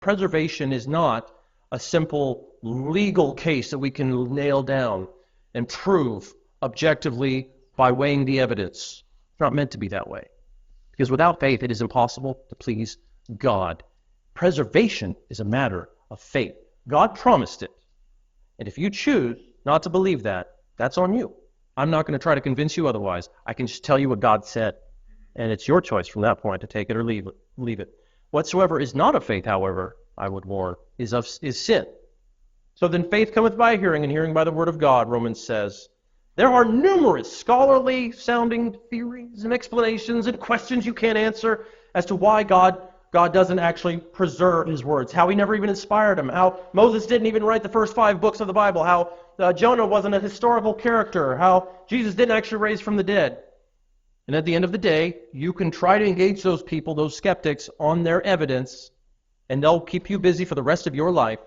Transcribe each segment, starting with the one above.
Preservation is not a simple legal case that we can nail down and prove objectively by weighing the evidence. It's not meant to be that way. Because without faith, it is impossible to please God. Preservation is a matter of faith. God promised it. And if you choose not to believe that, that's on you. I'm not going to try to convince you otherwise. I can just tell you what God said. And it's your choice from that point to take it or leave it. Whatsoever is not of faith, however, I would warn, is sin. So then faith cometh by hearing, and hearing by the word of God, Romans says. There are numerous scholarly sounding theories and explanations and questions you can't answer as to why God doesn't actually preserve his words, how he never even inspired them, how Moses didn't even write the first 5 books of the Bible, how Jonah wasn't a historical character, how Jesus didn't actually raise from the dead. And at the end of the day, you can try to engage those people, those skeptics, on their evidence, and they'll keep you busy for the rest of your life.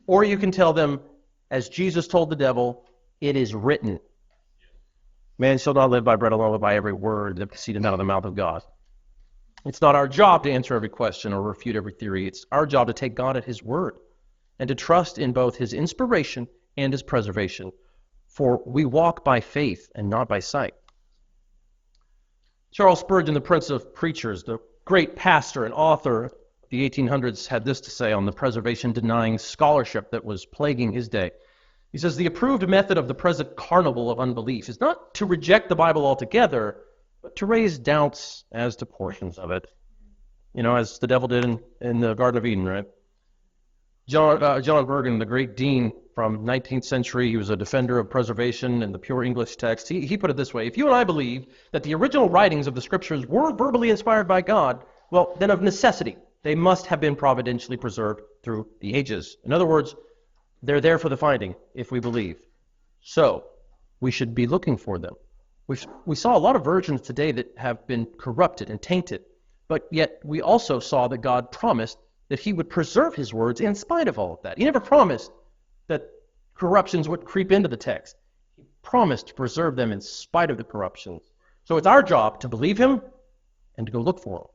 Or you can tell them, as Jesus told the devil, it is written. Man shall not live by bread alone, but by every word that proceedeth out of the mouth of God. It's not our job to answer every question or refute every theory. It's our job to take God at his word and to trust in both his inspiration and his preservation. For we walk by faith and not by sight. Charles Spurgeon, the Prince of Preachers, the great pastor and author of the 1800s, had this to say on the preservation-denying scholarship that was plaguing his day. He says, the approved method of the present carnival of unbelief is not to reject the Bible altogether, but to raise doubts as to portions of it. You know, as the devil did in the Garden of Eden, right? John Bergen, the great dean from 19th century, he was a defender of preservation and the pure English text. He put it this way: if you and I believe that the original writings of the Scriptures were verbally inspired by God, well, then of necessity, they must have been providentially preserved through the ages. In other words, they're there for the finding, if we believe. So, we should be looking for them. We saw a lot of versions today that have been corrupted and tainted, but yet we also saw that God promised that he would preserve his words in spite of all of that. He never promised that corruptions would creep into the text. He promised to preserve them in spite of the corruptions. So it's our job to believe him and to go look for them.